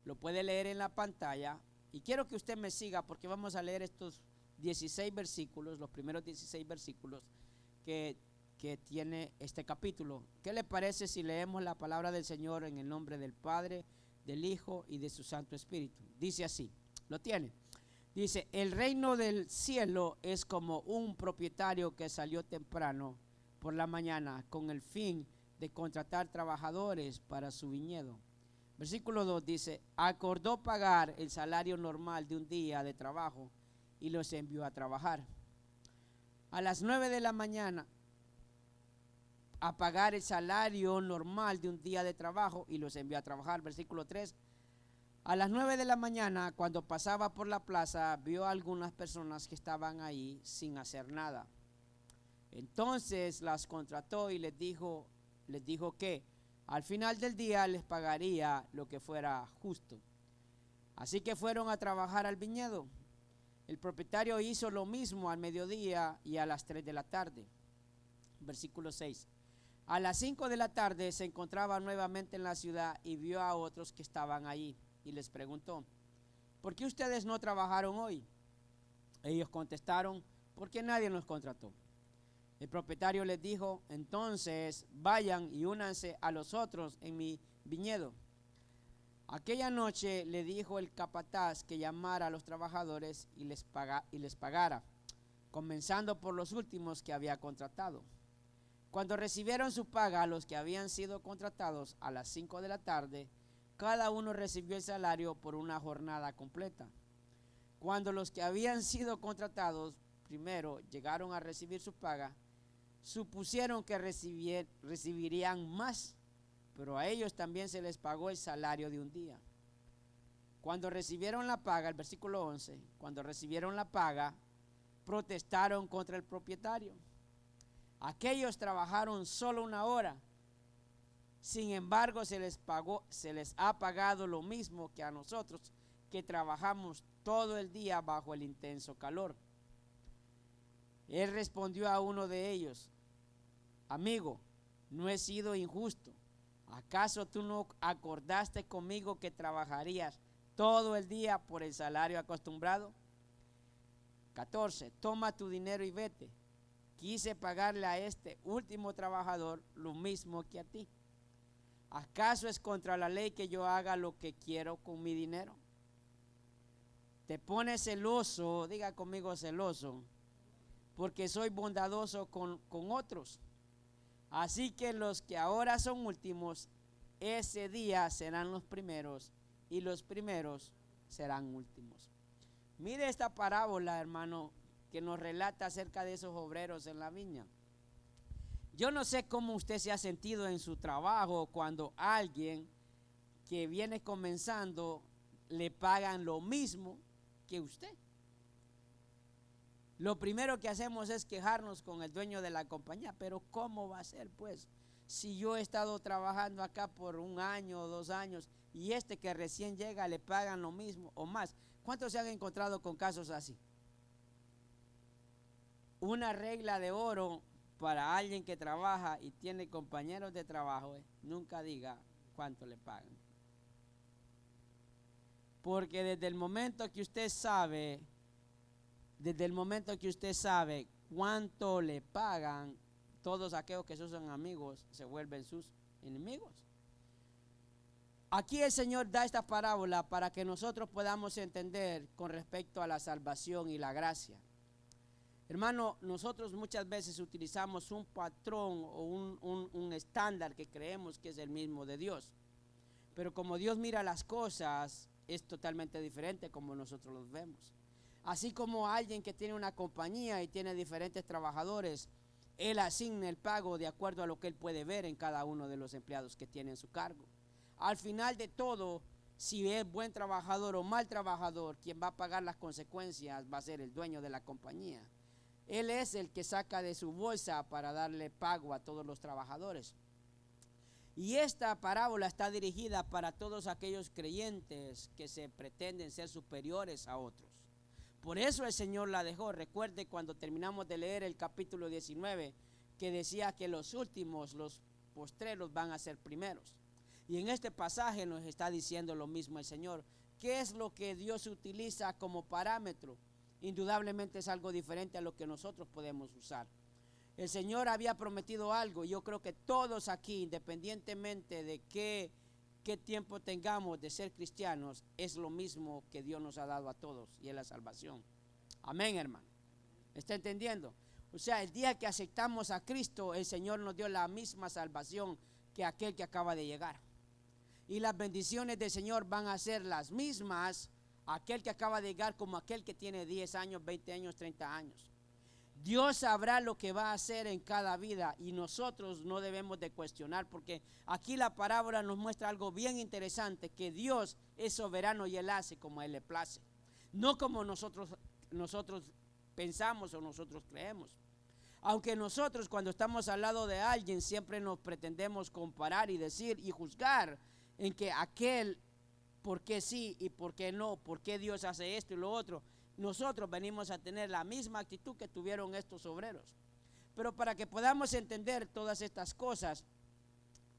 Lo puede leer en la pantalla. Y quiero que usted me siga porque vamos a leer estos 16 versículos, los primeros 16 versículos que tiene este capítulo. ¿Qué le parece si leemos la palabra del Señor en el nombre del Padre, del Hijo y de su Santo Espíritu? Dice así, ¿lo tiene? Dice, el reino del cielo es como un propietario que salió temprano por la mañana con el fin de contratar trabajadores para su viñedo. Versículo 2 dice, acordó pagar el salario normal de un día de trabajo y los envió a trabajar. A las 9 de la mañana, a pagar el salario normal de un día de trabajo y los envió a trabajar. Versículo 3, a las 9 de la mañana, cuando pasaba por la plaza, vio a algunas personas que estaban ahí sin hacer nada. Entonces las contrató y les dijo que al final del día les pagaría lo que fuera justo. Así que fueron a trabajar al viñedo. El propietario hizo lo mismo al mediodía y a las 3 de la tarde. Versículo 6. A las 5 de la tarde se encontraba nuevamente en la ciudad y vio a otros que estaban allí y les preguntó, ¿por qué ustedes no trabajaron hoy? Ellos contestaron, porque nadie nos contrató. El propietario les dijo, entonces vayan y únanse a los otros en mi viñedo. Aquella noche le dijo el capataz que llamara a los trabajadores y les pagara, comenzando por los últimos que había contratado. Cuando recibieron su paga, los que habían sido contratados a las 5 de la tarde, cada uno recibió el salario por una jornada completa. Cuando los que habían sido contratados primero llegaron a recibir su paga, supusieron que recibirían más, pero a ellos también se les pagó el salario de un día. Cuando recibieron la paga, el versículo 11, cuando recibieron la paga, protestaron contra el propietario. Aquellos trabajaron solo una hora, sin embargo se les ha pagado lo mismo que a nosotros, que trabajamos todo el día bajo el intenso calor. Él respondió a uno de ellos, amigo, no he sido injusto. ¿Acaso tú no acordaste conmigo que trabajarías todo el día por el salario acostumbrado? 14. Toma tu dinero y vete. Quise pagarle a este último trabajador lo mismo que a ti. ¿Acaso es contra la ley que yo haga lo que quiero con mi dinero? Te pones celoso, diga conmigo celoso, porque soy bondadoso con otros. Así que los que ahora son últimos, ese día serán los primeros y los primeros serán últimos. Mire esta parábola, hermano, que nos relata acerca de esos obreros en la viña. Yo no sé cómo usted se ha sentido en su trabajo cuando alguien que viene comenzando le pagan lo mismo que usted. Lo primero que hacemos es quejarnos con el dueño de la compañía, pero ¿cómo va a ser pues? Si yo he estado trabajando acá por 1 año o 2 años y este que recién llega le pagan lo mismo o más. ¿Cuántos se han encontrado con casos así? Una regla de oro para alguien que trabaja y tiene compañeros de trabajo es nunca diga cuánto le pagan. Porque desde el momento que usted sabe cuánto le pagan, todos aquellos que son amigos se vuelven sus enemigos. Aquí el Señor da esta parábola para que nosotros podamos entender con respecto a la salvación y la gracia. Hermano, nosotros muchas veces utilizamos un patrón o un estándar que creemos que es el mismo de Dios. Pero como Dios mira las cosas, es totalmente diferente como nosotros los vemos. Así como alguien que tiene una compañía y tiene diferentes trabajadores, él asigna el pago de acuerdo a lo que él puede ver en cada uno de los empleados que tiene en su cargo. Al final de todo, si es buen trabajador o mal trabajador, quien va a pagar las consecuencias va a ser el dueño de la compañía. Él es el que saca de su bolsa para darle pago a todos los trabajadores. Y esta parábola está dirigida para todos aquellos creyentes que se pretenden ser superiores a otros. Por eso el Señor la dejó. Recuerde cuando terminamos de leer el capítulo 19, que decía que los últimos, los postreros, van a ser primeros. Y en este pasaje nos está diciendo lo mismo el Señor. ¿Qué es lo que Dios utiliza como parámetro? Indudablemente es algo diferente a lo que nosotros podemos usar. El Señor había prometido algo. Yo creo que todos aquí, independientemente de qué tiempo tengamos de ser cristianos, es lo mismo que Dios nos ha dado a todos, y es la salvación. Amén, hermano. ¿Está entendiendo? O sea, el día que aceptamos a Cristo, el Señor nos dio la misma salvación que aquel que acaba de llegar. Y las bendiciones del Señor van a ser las mismas aquel que acaba de llegar como aquel que tiene 10 años, 20 años, 30 años. Dios sabrá lo que va a hacer en cada vida y nosotros no debemos de cuestionar, porque aquí la parábola nos muestra algo bien interesante, que Dios es soberano y Él hace como a Él le place, no como nosotros pensamos o nosotros creemos. Aunque nosotros cuando estamos al lado de alguien siempre nos pretendemos comparar y decir y juzgar en que aquel, por qué sí y por qué no, por qué Dios hace esto y lo otro. Nosotros venimos a tener la misma actitud que tuvieron estos obreros. Pero para que podamos entender todas estas cosas,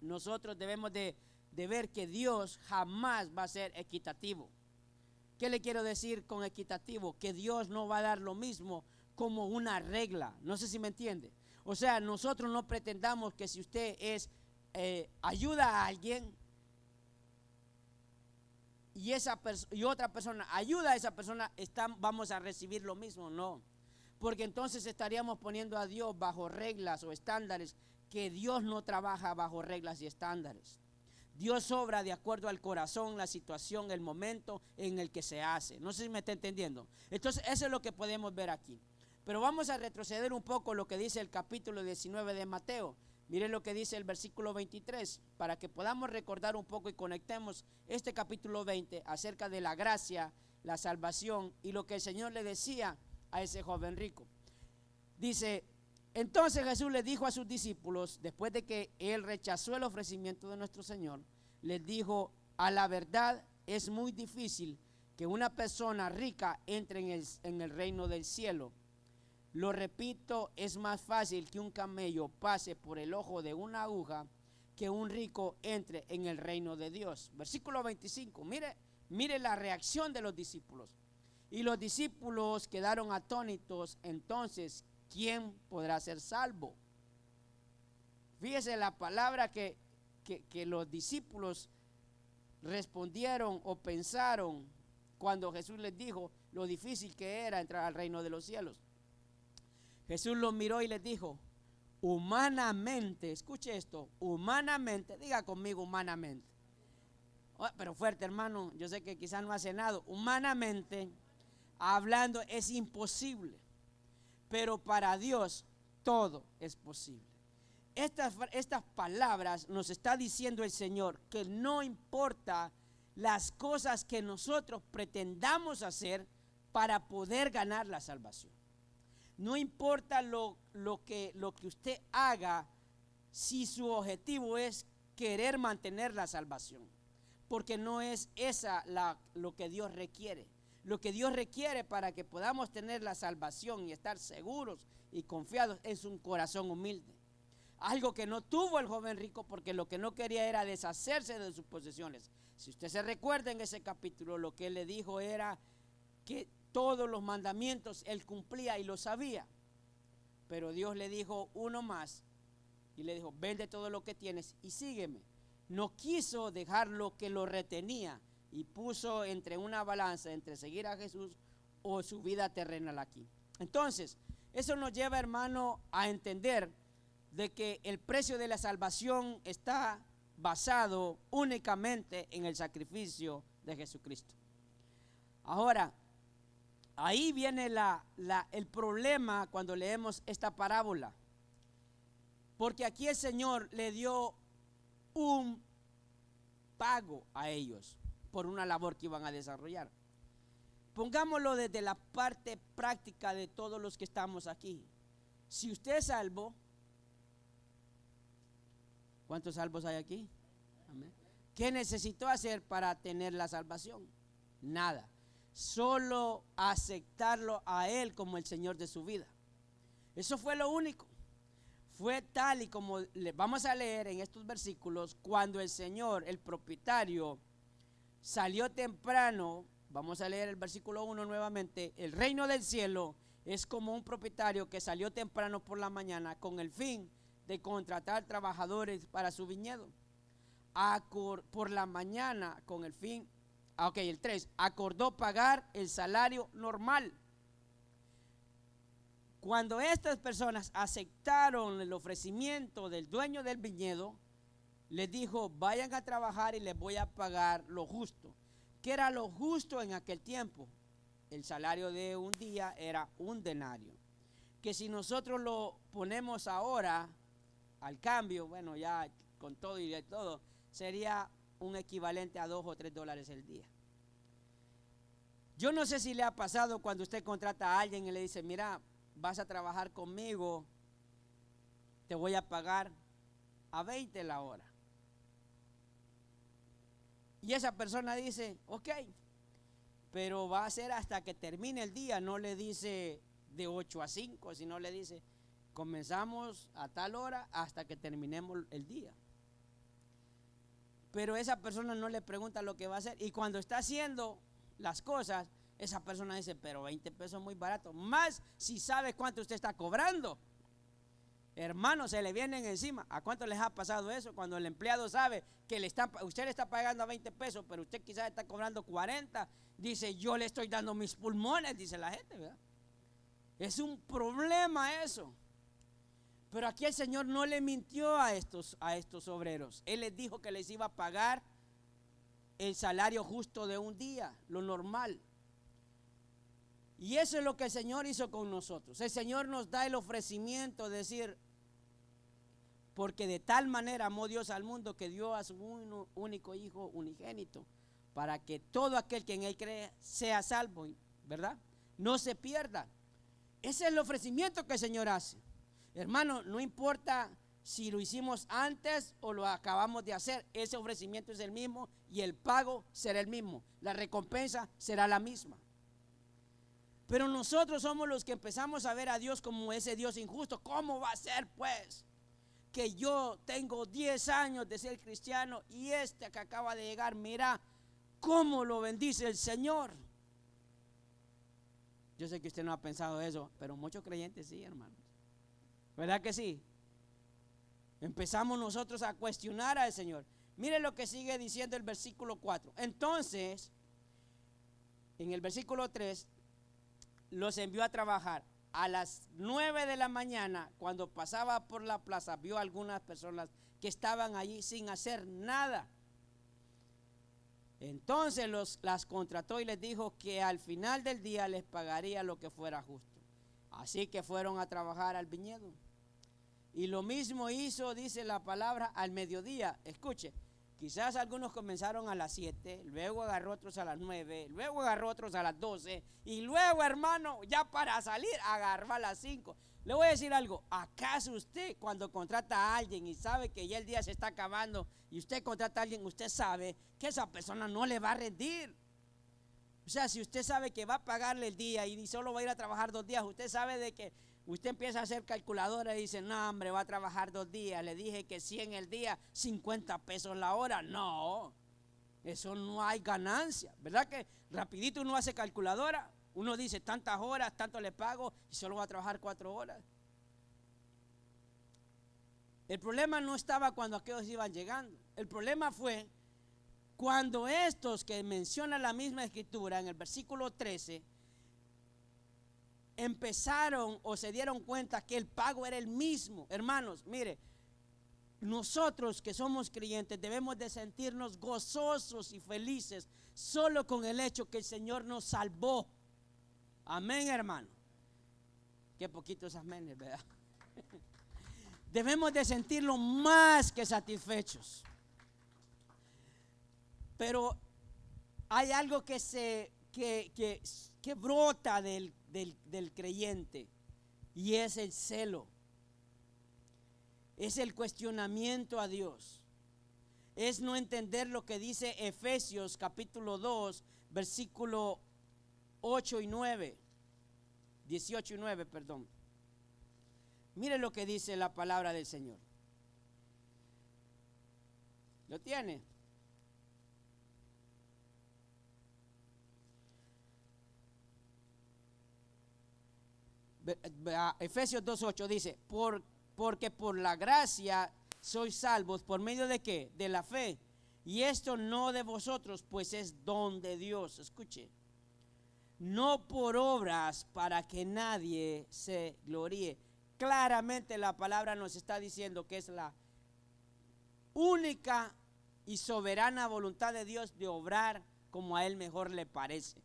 nosotros debemos de ver que Dios jamás va a ser equitativo. ¿Qué le quiero decir con equitativo? Que Dios no va a dar lo mismo como una regla. No sé si me entiende. O sea, nosotros no pretendamos que si usted ayuda a alguien y otra persona ayuda a esa persona, vamos a recibir lo mismo. No, porque entonces estaríamos poniendo a Dios bajo reglas o estándares, que Dios no trabaja bajo reglas y estándares. Dios obra de acuerdo al corazón, la situación, el momento en el que se hace. No sé si me está entendiendo. Entonces eso es lo que podemos ver aquí. Pero vamos a retroceder un poco lo que dice el capítulo 19 de Mateo. Miren lo que dice el versículo 23, para que podamos recordar un poco y conectemos este capítulo 20 acerca de la gracia, la salvación y lo que el Señor le decía a ese joven rico. Dice: entonces Jesús le dijo a sus discípulos, después de que él rechazó el ofrecimiento de nuestro Señor, les dijo: a la verdad es muy difícil que una persona rica entre en el reino del cielo. Lo repito, es más fácil que un camello pase por el ojo de una aguja que un rico entre en el reino de Dios. Versículo 25, mire la reacción de los discípulos. Y los discípulos quedaron atónitos. Entonces, ¿quién podrá ser salvo? Fíjese la palabra que los discípulos respondieron o pensaron cuando Jesús les dijo lo difícil que era entrar al reino de los cielos. Jesús los miró y les dijo: humanamente, escuche esto, humanamente, diga conmigo humanamente. Pero fuerte, hermano, yo sé que quizás no ha cenado. Humanamente hablando es imposible, pero para Dios todo es posible. Estas palabras nos está diciendo el Señor que no importa las cosas que nosotros pretendamos hacer para poder ganar la salvación. No importa lo que usted haga, si su objetivo es querer mantener la salvación, porque no es esa lo que Dios requiere. Lo que Dios requiere para que podamos tener la salvación y estar seguros y confiados es un corazón humilde. Algo que no tuvo el joven rico, porque lo que no quería era deshacerse de sus posesiones. Si usted se recuerda en ese capítulo, lo que él le dijo era que todos los mandamientos él cumplía y lo sabía. Pero Dios le dijo uno más y le dijo: vende todo lo que tienes y sígueme. No quiso dejar lo que lo retenía y puso entre una balanza entre seguir a Jesús o su vida terrenal aquí. Entonces, eso nos lleva, hermano, a entender de que el precio de la salvación está basado únicamente en el sacrificio de Jesucristo. Ahora, ahí viene el problema cuando leemos esta parábola, porque aquí el Señor le dio un pago a ellos por una labor que iban a desarrollar. Pongámoslo desde la parte práctica de todos los que estamos aquí. Si usted es salvo, ¿cuántos salvos hay aquí? Amén. ¿Qué necesitó hacer para tener la salvación? Nada. Solo aceptarlo a Él como el Señor de su vida. Eso fue lo único. fue tal y como le vamos a leer en estos versículos, cuando el Señor, el propietario, salió temprano. Vamos a leer el versículo 1 nuevamente. El reino del cielo es como un propietario que salió temprano por la mañana con el fin de contratar trabajadores para su viñedo. Por la mañana con el fin, el 3, acordó pagar el salario normal. Cuando estas personas aceptaron el ofrecimiento del dueño del viñedo, les dijo: vayan a trabajar y les voy a pagar lo justo. ¿Qué era lo justo en aquel tiempo? El salario de un día era un denario, que si nosotros lo ponemos ahora al cambio, bueno, ya con todo y de todo, sería un equivalente a $2 o $3 el día. Yo no sé si le ha pasado cuando usted contrata a alguien y le dice: mira, vas a trabajar conmigo, te voy a pagar a 20 la hora. Y esa persona dice: ok, pero va a ser hasta que termine el día. No le dice de 8 a 5, sino le dice: comenzamos a tal hora hasta que terminemos el día. Pero esa persona no le pregunta lo que va a hacer. Y cuando está haciendo las cosas, esa persona dice: pero 20 pesos es muy barato. Más si sabe cuánto usted está cobrando. Hermano, se le vienen encima. ¿A cuánto les ha pasado eso? Cuando el empleado sabe que usted le está pagando a 20 pesos, pero usted quizás está cobrando 40. Dice: yo le estoy dando mis pulmones, dice la gente, ¿verdad? Es un problema eso. Pero aquí el Señor no le mintió a estos obreros. Él les dijo que les iba a pagar el salario justo de un día, lo normal. Y eso es lo que el Señor hizo con nosotros. El Señor nos da el ofrecimiento de decir: porque de tal manera amó Dios al mundo que dio a su único Hijo unigénito, para que todo aquel que en Él cree sea salvo, ¿verdad? No se pierda. Ese es el ofrecimiento que el Señor hace. Hermano, no importa si lo hicimos antes o lo acabamos de hacer, ese ofrecimiento es el mismo y el pago será el mismo. La recompensa será la misma. Pero nosotros somos los que empezamos a ver a Dios como ese Dios injusto. ¿Cómo va a ser, pues, que yo tengo 10 años de ser cristiano y este que acaba de llegar, mira cómo lo bendice el Señor? Yo sé que usted no ha pensado eso, pero muchos creyentes sí, hermanos. ¿Verdad que sí? Empezamos nosotros a cuestionar al Señor. Mire lo que sigue diciendo el versículo 4. Entonces, en el versículo 3, los envió a trabajar. A las 9 de la mañana, cuando pasaba por la plaza, vio a algunas personas que estaban allí sin hacer nada. Entonces las contrató y les dijo que al final del día les pagaría lo que fuera justo. Así que fueron a trabajar al viñedo. Y lo mismo hizo, dice la palabra, al mediodía. Escuche, quizás algunos comenzaron a las 7, luego agarró otros a las 9, luego agarró otros a las 12, y luego, hermano, ya para salir, agarró a las 5. Le voy a decir algo: ¿acaso usted cuando contrata a alguien y sabe que ya el día se está acabando y usted contrata a alguien, usted sabe que esa persona no le va a rendir? O sea, si usted sabe que va a pagarle el día y solo va a ir a trabajar 2 días, usted sabe de que usted empieza a hacer calculadora y dice: no, hombre, va a trabajar 2 días. Le dije que 100 el día, 50 pesos la hora. No, eso no hay ganancia. ¿Verdad que rapidito uno hace calculadora? Uno dice: tantas horas, tanto le pago y solo va a trabajar 4 horas. El problema no estaba cuando aquellos iban llegando. El problema fue cuando estos que menciona la misma escritura en el versículo 13 empezaron o se dieron cuenta que el pago era el mismo. Hermanos, mire, nosotros que somos creyentes debemos de sentirnos gozosos y felices solo con el hecho que el Señor nos salvó. Amén, hermano. Qué poquitos aménes, ¿verdad? Debemos de sentirlo más que satisfechos. Pero hay algo que brota del creyente, y es el celo, es el cuestionamiento a Dios, es no entender lo que dice Efesios capítulo 2 versículo 8 y 9, 18 y 9, perdón. Mire lo que dice la palabra del Señor. ¿Lo tiene? Efesios 2:8 dice, porque por la gracia sois salvos, ¿por medio de qué? De la fe. Y esto no de vosotros, pues es don de Dios. Escuche, no por obras para que nadie se gloríe. Claramente la palabra nos está diciendo que es la única y soberana voluntad de Dios de obrar como a Él mejor le parece.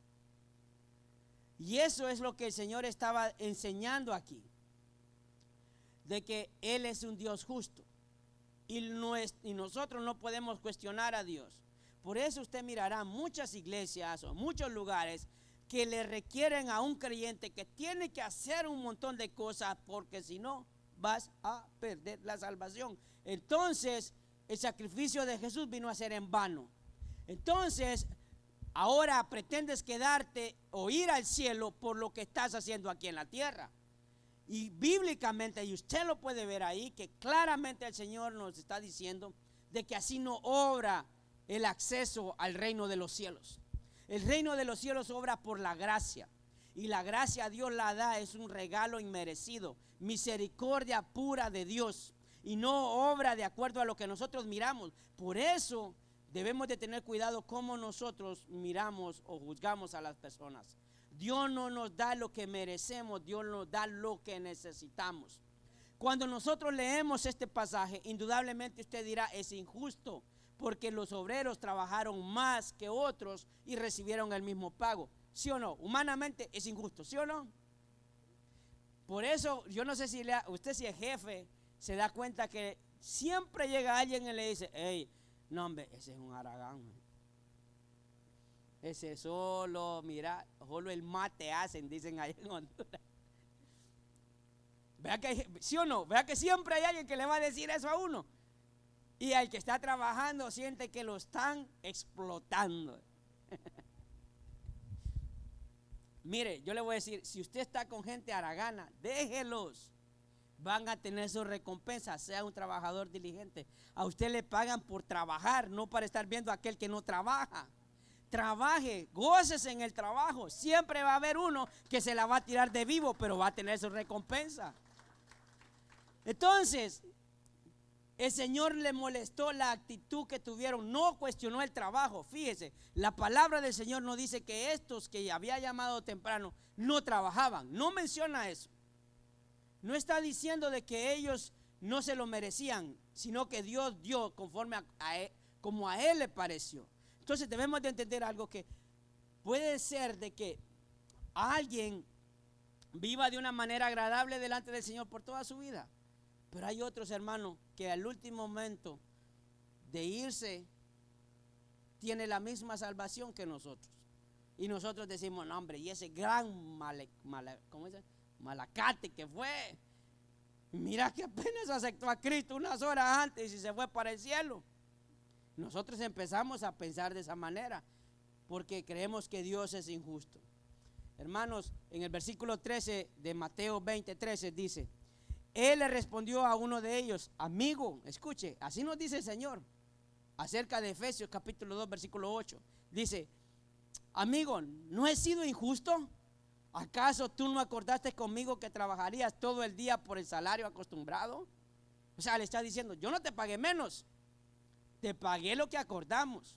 Y eso es lo que el Señor estaba enseñando aquí, de que Él es un Dios justo y nosotros no podemos cuestionar a Dios. Por eso usted mirará muchas iglesias o muchos lugares que le requieren a un creyente que tiene que hacer un montón de cosas, porque si no vas a perder la salvación. Entonces el sacrificio de Jesús vino a ser en vano. Entonces ahora pretendes quedarte o ir al cielo por lo que estás haciendo aquí en la tierra. Y bíblicamente, y usted lo puede ver ahí, que claramente el Señor nos está diciendo de que así no obra el acceso al reino de los cielos. El reino de los cielos obra por la gracia, y la gracia Dios la da, es un regalo inmerecido, misericordia pura de Dios, y no obra de acuerdo a lo que nosotros miramos. Por eso debemos de tener cuidado cómo nosotros miramos o juzgamos a las personas. Dios no nos da lo que merecemos, Dios nos da lo que necesitamos. Cuando nosotros leemos este pasaje, indudablemente usted dirá, es injusto, porque los obreros trabajaron más que otros y recibieron el mismo pago. ¿Sí o no? Humanamente es injusto, ¿sí o no? Por eso, yo no sé si usted, si es jefe, se da cuenta que siempre llega alguien y le dice, hey, no hombre, ese es un haragán. Ese solo, mira, solo el mate hacen, dicen allá en Honduras. Vea que, ¿sí o no? Vea que siempre hay alguien que le va a decir eso a uno. Y al que está trabajando siente que lo están explotando. Mire, yo le voy a decir, si usted está con gente haragana, déjelos. Van a tener su recompensa, sea un trabajador diligente. A usted le pagan por trabajar, no para estar viendo a aquel que no trabaja. Trabaje, gócese en el trabajo. Siempre va a haber uno que se la va a tirar de vivo, pero va a tener su recompensa. Entonces, el Señor le molestó la actitud que tuvieron, no cuestionó el trabajo. Fíjese, la palabra del Señor no dice que estos que había llamado temprano no trabajaban, no menciona eso. No está diciendo de que ellos no se lo merecían, sino que Dios dio conforme como a Él le pareció. Entonces debemos de entender algo, que puede ser de que alguien viva de una manera agradable delante del Señor por toda su vida, pero hay otros hermanos que al último momento de irse tiene la misma salvación que nosotros, y nosotros decimos, no hombre, y ese gran malacate que fue, mira que apenas aceptó a Cristo unas horas antes y se fue para el cielo. Nosotros empezamos a pensar de esa manera porque creemos que Dios es injusto. Hermanos, en el versículo 13 de Mateo 20:13 dice, Él le respondió a uno de ellos, amigo, escuche, así nos dice el Señor acerca de Efesios capítulo 2 versículo 8. Dice, amigo, ¿no he sido injusto? ¿Acaso tú no acordaste conmigo que trabajarías todo el día por el salario acostumbrado? O sea, le está diciendo, yo no te pagué menos, te pagué lo que acordamos.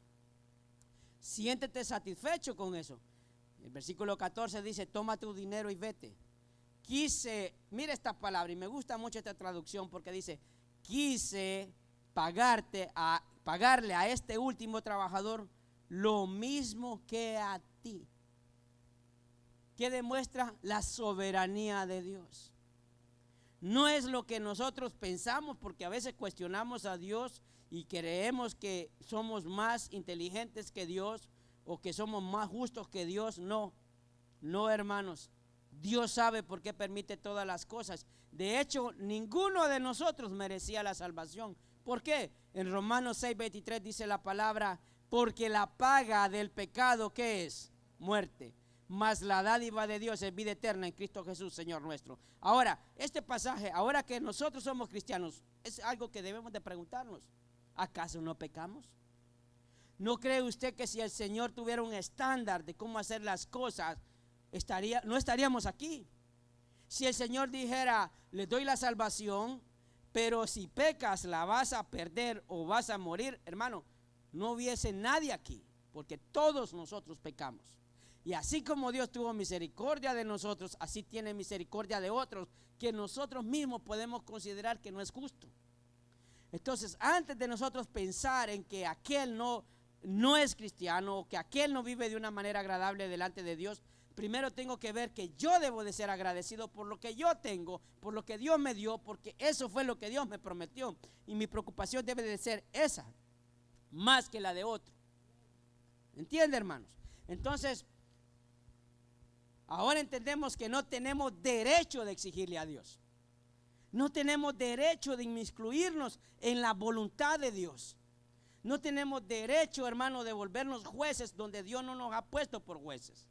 Siéntete satisfecho con eso. El versículo 14 dice, toma tu dinero y vete. Mira esta palabra, y me gusta mucho esta traducción porque dice, quise pagarle a este último trabajador lo mismo que a ti. Que demuestra la soberanía de Dios. No es lo que nosotros pensamos, porque a veces cuestionamos a Dios y creemos que somos más inteligentes que Dios o que somos más justos que Dios. No, hermanos, Dios sabe por qué permite todas las cosas. De hecho, ninguno de nosotros merecía la salvación. ¿Por qué? En Romanos 6:23 dice la palabra, porque la paga del pecado, ¿qué es? Muerte. mas la dádiva de Dios es vida eterna en Cristo Jesús, Señor nuestro. Ahora, este pasaje, ahora que nosotros somos cristianos, es algo que debemos de preguntarnos. ¿Acaso no pecamos? ¿No cree usted que si el Señor tuviera un estándar de cómo hacer las cosas, no estaríamos aquí? Si el Señor dijera, le doy la salvación, pero si pecas la vas a perder o vas a morir, hermano, no hubiese nadie aquí, porque todos nosotros pecamos. Y así como Dios tuvo misericordia de nosotros, así tiene misericordia de otros, que nosotros mismos podemos considerar que no es justo. Entonces, antes de nosotros pensar en que aquel no es cristiano, o que aquel no vive de una manera agradable delante de Dios, primero tengo que ver que yo debo de ser agradecido por lo que yo tengo, por lo que Dios me dio, porque eso fue lo que Dios me prometió. Y mi preocupación debe de ser esa, más que la de otro. ¿Entiende, hermanos? Entonces, ahora entendemos que no tenemos derecho de exigirle a Dios. No tenemos derecho de inmiscuirnos en la voluntad de Dios. No tenemos derecho, hermano, de volvernos jueces donde Dios no nos ha puesto por jueces.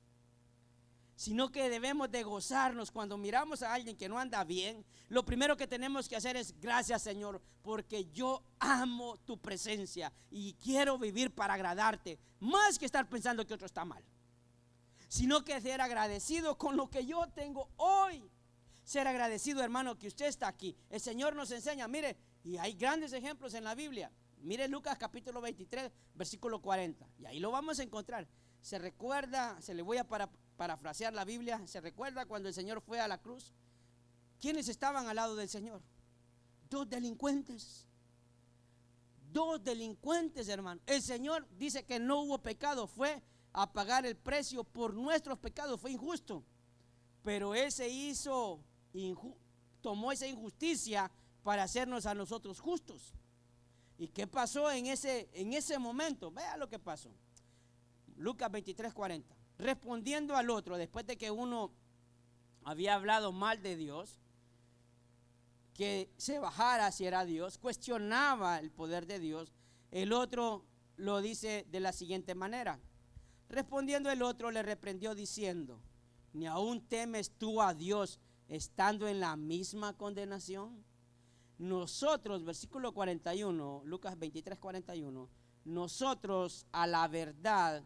Sino que debemos de gozarnos cuando miramos a alguien que no anda bien. Lo primero que tenemos que hacer es gracias, Señor, porque yo amo tu presencia y quiero vivir para agradarte, más que estar pensando que otro está mal. Sino que ser agradecido con lo que yo tengo hoy. Ser agradecido, hermano, que usted está aquí. El Señor nos enseña, mire, y hay grandes ejemplos en la Biblia. Mire Lucas capítulo 23, versículo 40. Y ahí lo vamos a encontrar. Se recuerda, se le voy a parafrasear la Biblia. Se recuerda cuando el Señor fue a la cruz. ¿Quiénes estaban al lado del Señor? Dos delincuentes. Dos delincuentes, hermano. El Señor dice que no hubo pecado, fue a pagar el precio por nuestros pecados, fue injusto. Pero Él tomó esa injusticia para hacernos a nosotros justos. ¿Y qué pasó en ese momento? Vea lo que pasó. Lucas 23, 40. Respondiendo al otro, después de que uno había hablado mal de Dios, que se bajara si era Dios, cuestionaba el poder de Dios, el otro lo dice de la siguiente manera. Respondiendo el otro le reprendió diciendo, ¿ni aún temes tú a Dios estando en la misma condenación? Nosotros, versículo 41, Lucas 23, 41, nosotros a la verdad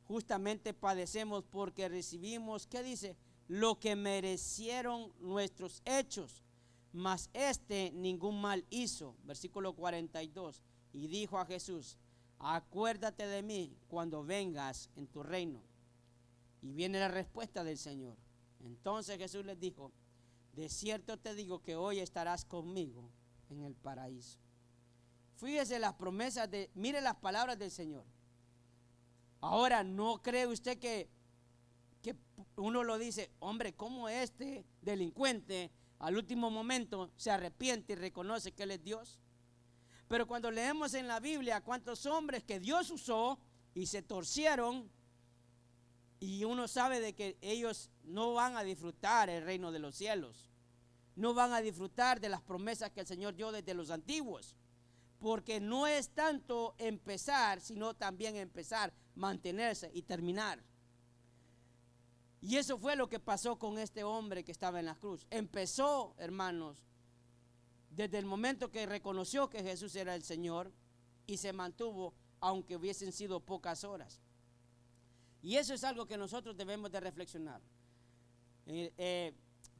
justamente padecemos porque recibimos, ¿qué dice? Lo que merecieron nuestros hechos, mas ningún mal hizo. Versículo 42, y dijo a Jesús, acuérdate de mí cuando vengas en tu reino. Y viene la respuesta del Señor. Entonces Jesús les dijo, de cierto te digo que hoy estarás conmigo en el paraíso. Fíjese las promesas mire las palabras del Señor. Ahora, ¿no cree usted que uno lo dice, hombre, cómo este delincuente al último momento se arrepiente y reconoce que Él es Dios? Pero cuando leemos en la Biblia cuántos hombres que Dios usó y se torcieron, y uno sabe de que ellos no van a disfrutar el reino de los cielos, no van a disfrutar de las promesas que el Señor dio desde los antiguos, porque no es tanto empezar, sino también empezar, mantenerse y terminar. Y eso fue lo que pasó con este hombre que estaba en la cruz. Empezó, hermanos, desde el momento que reconoció que Jesús era el Señor y se mantuvo, aunque hubiesen sido pocas horas. Y eso es algo que nosotros debemos de reflexionar.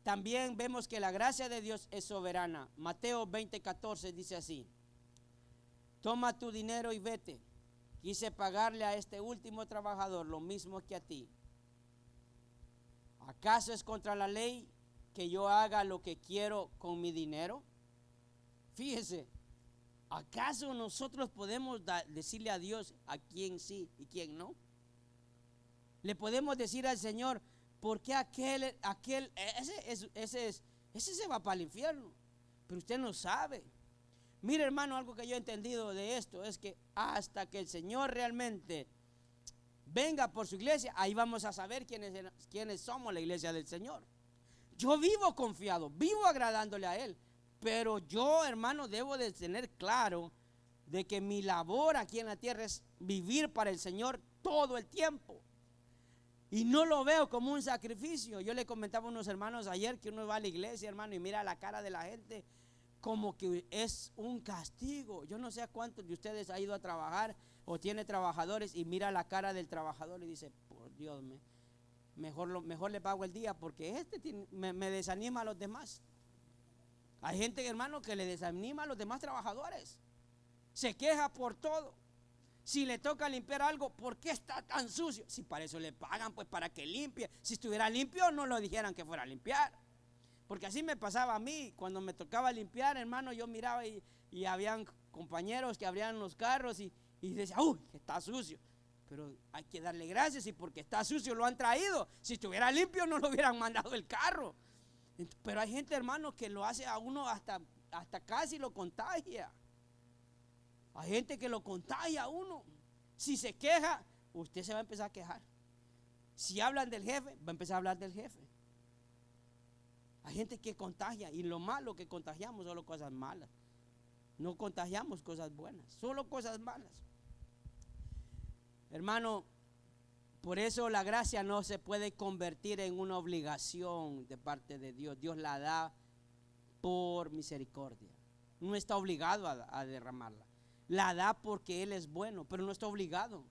También vemos que la gracia de Dios es soberana. Mateo 20:14 dice así, toma tu dinero y vete. Quise pagarle a este último trabajador lo mismo que a ti. ¿Acaso es contra la ley que yo haga lo que quiero con mi dinero? Fíjese, ¿acaso nosotros podemos decirle a Dios a quién sí y quién no? Le podemos decir al Señor, ¿por qué ese se va para el infierno? Pero usted no sabe. Mire, hermano, algo que yo he entendido de esto es que hasta que el Señor realmente venga por su iglesia, ahí vamos a saber quiénes somos la iglesia del Señor. Yo vivo confiado, vivo agradándole a Él, pero yo, hermano, debo de tener claro de que mi labor aquí en la tierra es vivir para el Señor todo el tiempo. Y no lo veo como un sacrificio. Yo le comentaba a unos hermanos ayer que uno va a la iglesia, hermano, y mira la cara de la gente como que es un castigo. Yo no sé a cuántos de ustedes ha ido a trabajar o tiene trabajadores y mira la cara del trabajador y dice, por Dios, mejor le pago el día porque me desanima a los demás. Hay gente, hermano, que le desanima a los demás trabajadores. Se queja por todo. Si le toca limpiar algo, ¿por qué está tan sucio? Si para eso le pagan, pues para que limpie. Si estuviera limpio, no lo dijeran que fuera a limpiar. Porque así me pasaba a mí. Cuando me tocaba limpiar, hermano, yo miraba y habían compañeros que abrían los carros y decía, uy, está sucio. Pero hay que darle gracias y porque está sucio lo han traído. Si estuviera limpio, no lo hubieran mandado el carro. Pero hay gente, hermano, que lo hace a uno hasta casi lo contagia. Hay gente que lo contagia a uno. Si se queja, usted se va a empezar a quejar. Si hablan del jefe, va a empezar a hablar del jefe. Hay gente que contagia y lo malo que contagiamos solo cosas malas. No contagiamos cosas buenas, solo cosas malas. Hermano, por eso la gracia no se puede convertir en una obligación de parte de Dios. Dios la da por misericordia. No está obligado a derramarla. La da porque Él es bueno, pero no está obligado.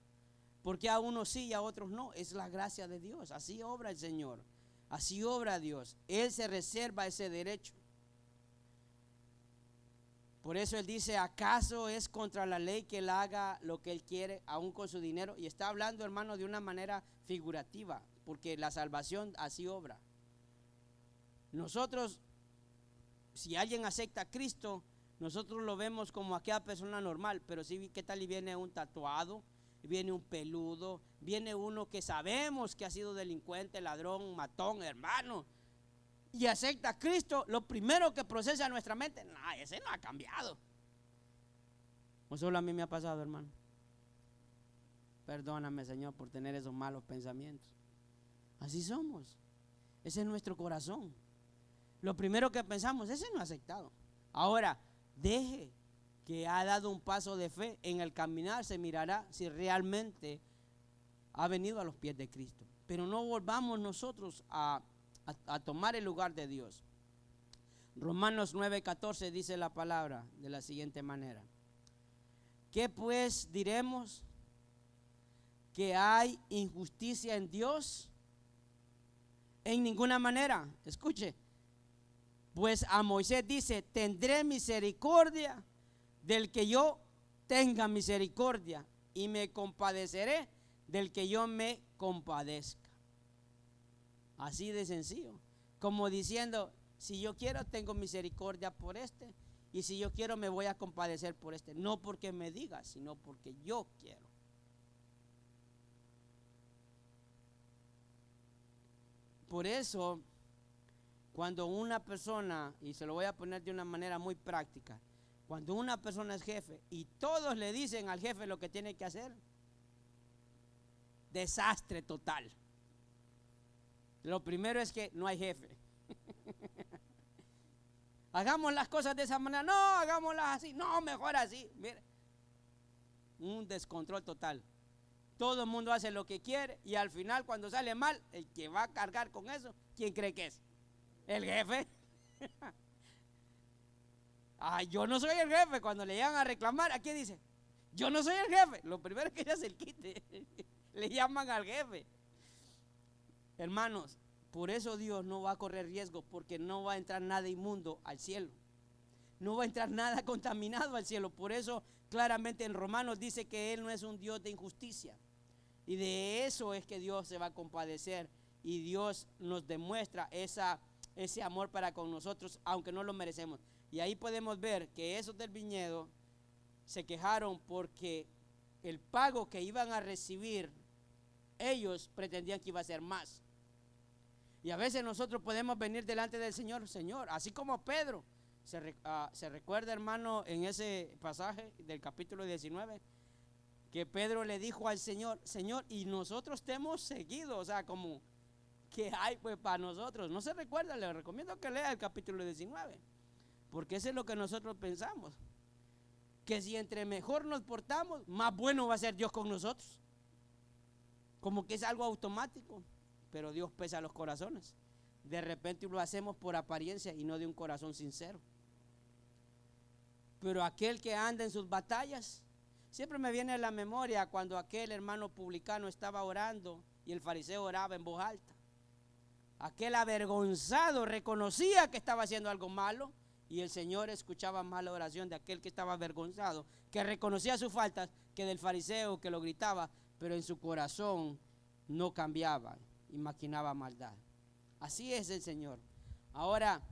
Porque a unos sí y a otros no. Es la gracia de Dios. Así obra el Señor. Así obra Dios. Él se reserva ese derecho. Por eso Él dice, ¿acaso es contra la ley que Él haga lo que Él quiere, aún con su dinero? Y está hablando, hermano, de una manera figurativa, porque la salvación así obra. Nosotros, si alguien acepta a Cristo, nosotros lo vemos como aquella persona normal, pero si ¿qué tal y viene un tatuado? Viene un peludo, viene uno que sabemos que ha sido delincuente, ladrón, matón, hermano, y acepta a Cristo, lo primero que procesa nuestra mente, no, ese no ha cambiado. O solo a mí me ha pasado, hermano. Perdóname, Señor, por tener esos malos pensamientos. Así somos. Ese es nuestro corazón. Lo primero que pensamos, ese no ha aceptado. Ahora, deje que ha dado un paso de fe en el caminar, se mirará si realmente ha venido a los pies de Cristo. Pero no volvamos nosotros a tomar el lugar de Dios. Romanos 9:14 dice la palabra de la siguiente manera: ¿qué pues diremos? ¿Que hay injusticia en Dios? En ninguna manera. Escuche, pues a Moisés dice, tendré misericordia del que yo tenga misericordia y me compadeceré del que yo me compadezca. Así de sencillo, como diciendo, si yo quiero tengo misericordia por este, y si yo quiero me voy a compadecer por este, no porque me diga, sino porque yo quiero. Por eso, cuando una persona, y se lo voy a poner de una manera muy práctica, cuando una persona es jefe y todos le dicen al jefe lo que tiene que hacer, desastre total. Lo primero es que no hay jefe. Hagamos las cosas de esa manera, no, hagámoslas así, no, mejor así. Mire, un descontrol total. Todo el mundo hace lo que quiere y al final cuando sale mal, el que va a cargar con eso, ¿quién cree que es? El jefe. Yo no soy el jefe. Cuando le llegan a reclamar, ¿a qué dice? Yo no soy el jefe. Lo primero es que ella se el quite. Le llaman al jefe. Hermanos, por eso Dios no va a correr riesgo, porque no va a entrar nada inmundo al cielo. No va a entrar nada contaminado al cielo. Por eso claramente en Romanos dice que Él no es un Dios de injusticia. Y de eso es que Dios se va a compadecer. Y Dios nos demuestra ese amor para con nosotros, aunque no lo merecemos. Y ahí podemos ver que esos del viñedo se quejaron porque el pago que iban a recibir, ellos pretendían que iba a ser más. Y a veces nosotros podemos venir delante del Señor, Señor, así como Pedro. Se recuerda, hermano, en ese pasaje del capítulo 19, que Pedro le dijo al Señor, Señor, y nosotros te hemos seguido, o sea, como, ¿qué hay pues para nosotros? No se recuerda, le recomiendo que lea el capítulo 19, porque eso es lo que nosotros pensamos, que si entre mejor nos portamos, más bueno va a ser Dios con nosotros. como que es algo automático, pero Dios pesa los corazones. De repente lo hacemos por apariencia y no de un corazón sincero. Pero aquel que anda en sus batallas, siempre me viene a la memoria cuando aquel hermano publicano estaba orando y el fariseo oraba en voz alta. Aquel avergonzado reconocía que estaba haciendo algo malo y el Señor escuchaba más la oración de aquel que estaba avergonzado, que reconocía sus faltas, que del fariseo que lo gritaba, pero en su corazón no cambiaba y maquinaba maldad. Así es el Señor. Ahora,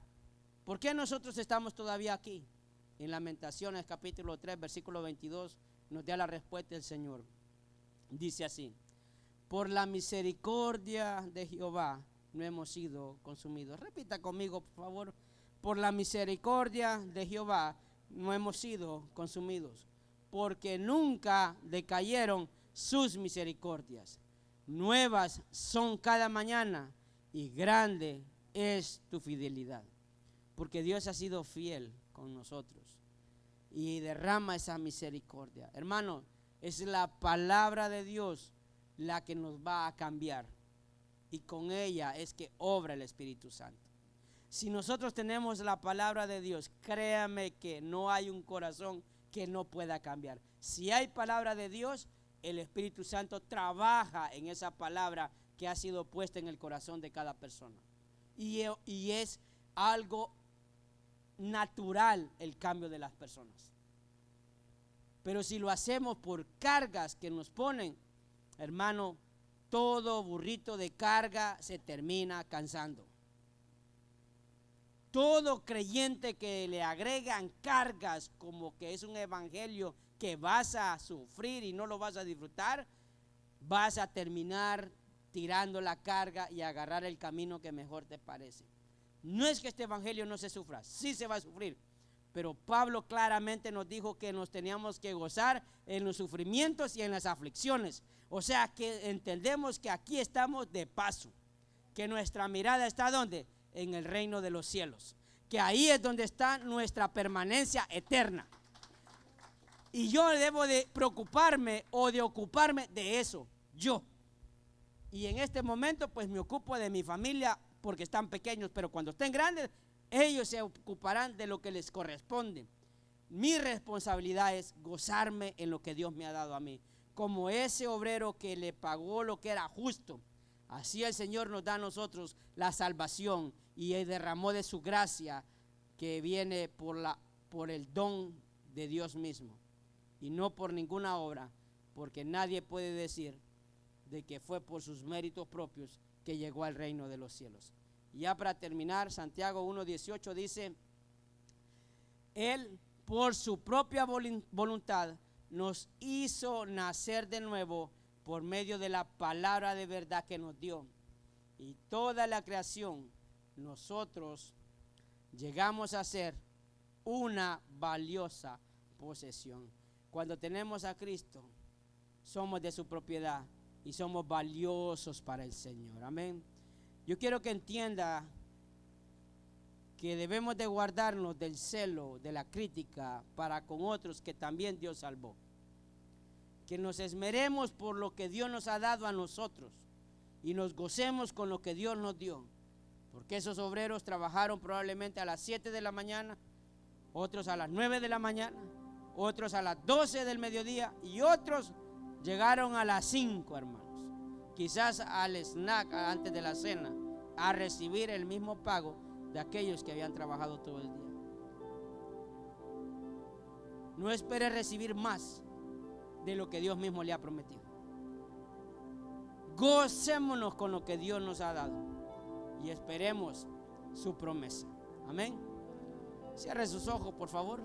¿por qué nosotros estamos todavía aquí? En Lamentaciones capítulo 3 versículo 22 nos da la respuesta del Señor. Dice así: por la misericordia de Jehová no hemos sido consumidos. Repita conmigo, por favor. Por la misericordia de Jehová no hemos sido consumidos, porque nunca decayeron sus misericordias. Nuevas son cada mañana y grande es tu fidelidad. Porque Dios ha sido fiel con nosotros y derrama esa misericordia. Hermano, es la palabra de Dios la que nos va a cambiar, y con ella es que obra el Espíritu Santo. Si nosotros tenemos la palabra de Dios, créame que no hay un corazón que no pueda cambiar. Si hay palabra de Dios, el Espíritu Santo trabaja en esa palabra que ha sido puesta en el corazón de cada persona. Y es algo natural el cambio de las personas. Pero si lo hacemos por cargas que nos ponen, hermano, todo burrito de carga se termina cansando. Todo creyente que le agregan cargas como que es un evangelio que vas a sufrir y no lo vas a disfrutar, vas a terminar tirando la carga y agarrar el camino que mejor te parece. No es que este evangelio no se sufra, sí se va a sufrir, pero Pablo claramente nos dijo que nos teníamos que gozar en los sufrimientos y en las aflicciones. O sea que entendemos que aquí estamos de paso, que nuestra mirada está ¿dónde? En el reino de los cielos, que ahí es donde está nuestra permanencia eterna. Y yo debo de preocuparme o de ocuparme de eso, yo. Y en este momento pues me ocupo de mi familia porque están pequeños, pero cuando estén grandes, ellos se ocuparán de lo que les corresponde. Mi responsabilidad es gozarme en lo que Dios me ha dado a mí, como ese obrero que le pagó lo que era justo. Así el Señor nos da a nosotros la salvación y derramó de su gracia que viene por el don de Dios mismo y no por ninguna obra, porque nadie puede decir de que fue por sus méritos propios que llegó al reino de los cielos. Y ya para terminar, Santiago 1:18 dice: Él por su propia voluntad nos hizo nacer de nuevo por medio de la palabra de verdad que nos dio. Y toda la creación, nosotros llegamos a ser una valiosa posesión. Cuando tenemos a Cristo, somos de su propiedad y somos valiosos para el Señor. Amén. Yo quiero que entienda que debemos de guardarnos del celo, de la crítica para con otros que también Dios salvó. Que nos esmeremos por lo que Dios nos ha dado a nosotros y nos gocemos con lo que Dios nos dio. Porque esos obreros trabajaron probablemente a las 7 de la mañana, otros a las 9 de la mañana, otros a las 12 del mediodía y otros llegaron a las 5, hermanos. Quizás al snack antes de la cena, a recibir el mismo pago de aquellos que habían trabajado todo el día. No espere recibir más de lo que Dios mismo le ha prometido. Gocémonos con lo que Dios nos ha dado y esperemos su promesa. Amén. Cierre sus ojos, por favor.